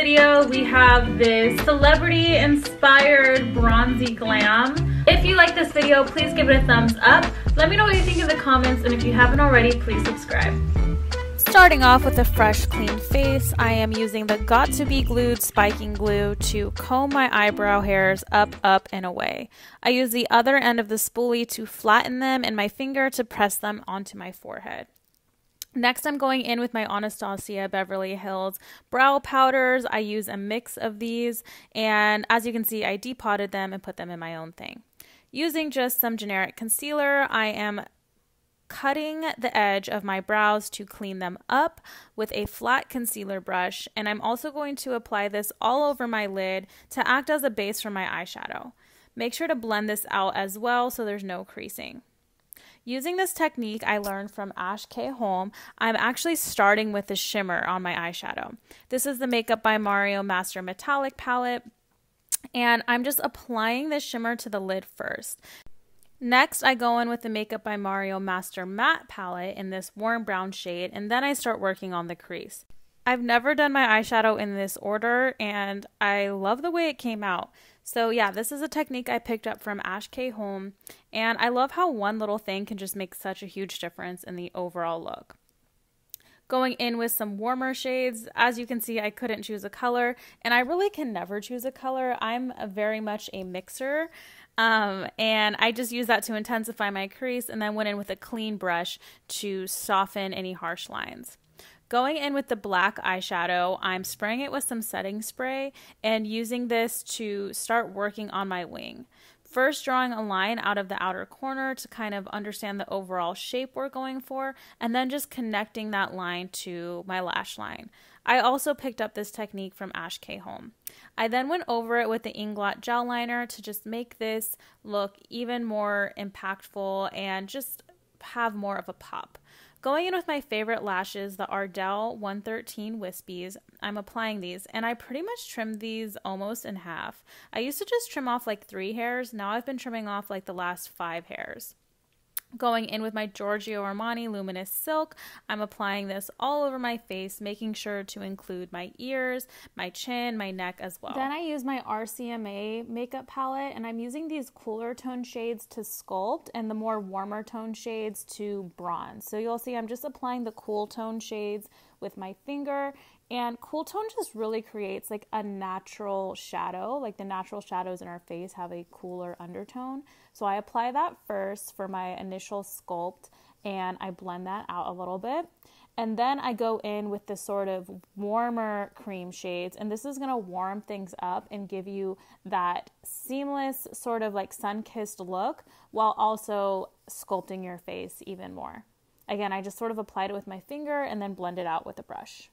video, we have this celebrity inspired bronzy glam. If you like this video, please give it a thumbs up. Let me know what you think in the comments, and if you haven't already, please subscribe. Starting off with a fresh, clean face, I am using the Got To Be Glued spiking glue to comb my eyebrow hairs up, and away. I use the other end of the spoolie to flatten them and my finger to press them onto my forehead. Next, I'm going in with my Anastasia Beverly Hills brow powders. I use a mix of these, and as you can see, I depotted them and put them in my own thing. Using just some generic concealer, I am cutting the edge of my brows to clean them up with a flat concealer brush, and I'm also going to apply this all over my lid to act as a base for my eyeshadow. Make sure to blend this out as well so there's no creasing. Using this technique I learned from Ash K. Holm, I'm actually starting with the shimmer on my eyeshadow. This is the Makeup by Mario Master Metallic palette, and I'm just applying the shimmer to the lid first. Next, I go in with the Makeup by Mario Master Matte palette in this warm brown shade, and then I start working on the crease. I've never done my eyeshadow in this order, and I love the way it came out. So yeah, this is a technique I picked up from Ash K. Holm, and I love how one little thing can just make such a huge difference in the overall look. Going in with some warmer shades. As you can see, I couldn't choose a color, and I really can never choose a color. I'm very much a mixer. And I just use that to intensify my crease, and then went in with a clean brush to soften any harsh lines. Going in with the black eyeshadow, I'm spraying it with some setting spray and using this to start working on my wing. First, drawing a line out of the outer corner to kind of understand the overall shape we're going for, and then just connecting that line to my lash line. I also picked up this technique from Ash K. Holm. I then went over it with the Inglot Gel Liner to just make this look even more impactful and just have more of a pop. Going in with my favorite lashes, the Ardell 113 Wispies, I'm applying these, and I pretty much trimmed these almost in half. I used to just trim off like 3 hairs, now I've been trimming off like the last 5 hairs. Going in with my Giorgio Armani Luminous Silk, I'm applying this all over my face, making sure to include my ears, my chin, my neck as well. Then I use my RCMA makeup palette, and I'm using these cooler tone shades to sculpt and the more warmer tone shades to bronze. So you'll see I'm just applying the cool tone shades with my finger, and cool tone just really creates like a natural shadow, like the natural shadows in our face have a cooler undertone. So I apply that first for my initial sculpt, and I blend that out a little bit. And then I go in with the sort of warmer cream shades, and this is going to warm things up and give you that seamless sort of like sun-kissed look while also sculpting your face even more. Again, I just sort of applied it with my finger and then blend it out with a brush.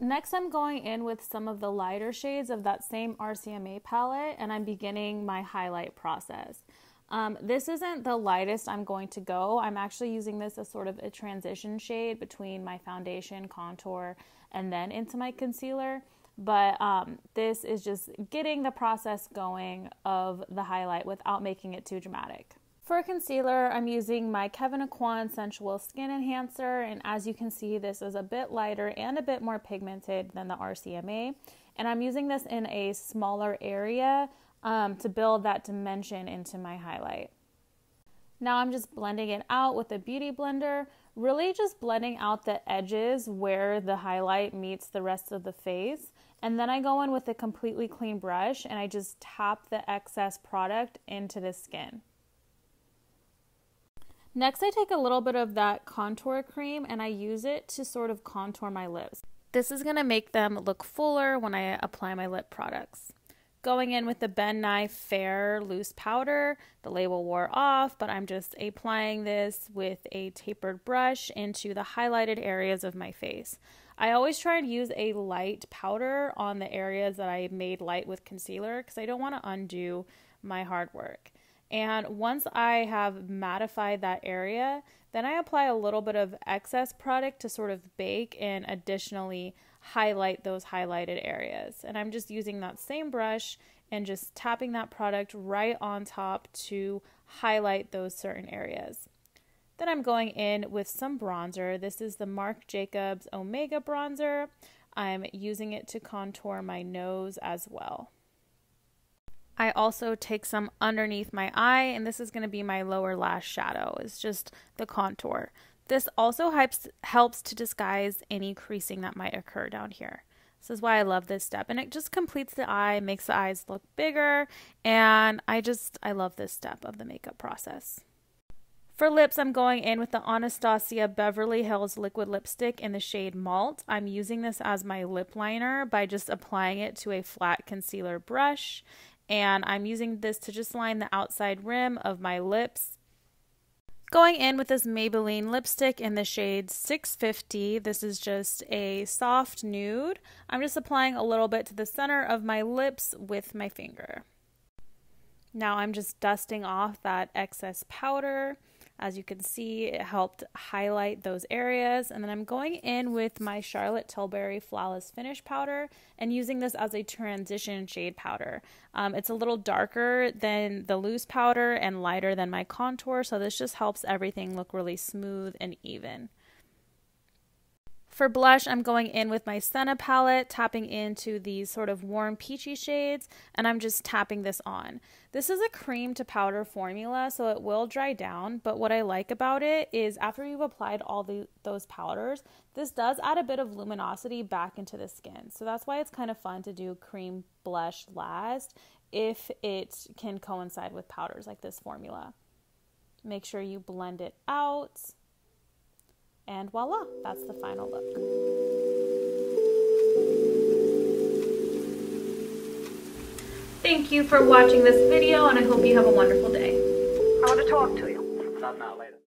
Next, I'm going in with some of the lighter shades of that same RCMA palette, and I'm beginning my highlight process. This isn't the lightest I'm going to go. I'm actually using this as sort of a transition shade between my foundation, contour, and then into my concealer. But this is just getting the process going of the highlight without making it too dramatic. For concealer, I'm using my Kevyn Aucoin Sensual Skin Enhancer, and as you can see, this is a bit lighter and a bit more pigmented than the RCMA, and I'm using this in a smaller area to build that dimension into my highlight. Now I'm just blending it out with a beauty blender, really just blending out the edges where the highlight meets the rest of the face, and then I go in with a completely clean brush and I just tap the excess product into the skin. Next, I take a little bit of that contour cream and I use it to sort of contour my lips. This is going to make them look fuller when I apply my lip products. Going in with the Ben Nye Fair Loose Powder, the label wore off, but I'm just applying this with a tapered brush into the highlighted areas of my face. I always try and use a light powder on the areas that I made light with concealer because I don't want to undo my hard work. And once I have mattified that area, then I apply a little bit of excess product to sort of bake and additionally highlight those highlighted areas. And I'm just using that same brush and just tapping that product right on top to highlight those certain areas. Then I'm going in with some bronzer. This is the Marc Jacobs Omega bronzer. I'm using it to contour my nose as well. I also take some underneath my eye, and this is going to be my lower lash shadow. It's just the contour. This also helps to disguise any creasing that might occur down here. This is why I love this step, and it just completes the eye, makes the eyes look bigger, and I love this step of the makeup process. For lips, I'm going in with the Anastasia Beverly Hills Liquid Lipstick in the shade Malt. I'm using this as my lip liner by just applying it to a flat concealer brush. And I'm using this to just line the outside rim of my lips. Going in with this Maybelline lipstick in the shade 650. This is just a soft nude. I'm just applying a little bit to the center of my lips with my finger. Now I'm just dusting off that excess powder. As you can see, it helped highlight those areas. And then I'm going in with my Charlotte Tilbury Flawless Finish powder and using this as a transition shade powder. It's a little darker than the loose powder and lighter than my contour, so this just helps everything look really smooth and even. For blush, I'm going in with my SENNA palette, tapping into these sort of warm peachy shades, and I'm just tapping this on. This is a cream to powder formula, so it will dry down, but what I like about it is after you've applied all those powders, this does add a bit of luminosity back into the skin. So that's why it's kind of fun to do cream blush last if it can coincide with powders like this formula. Make sure you blend it out. And voila, that's the final look. Thank you for watching this video, and I hope you have a wonderful day. I want to talk to you. Not now, later.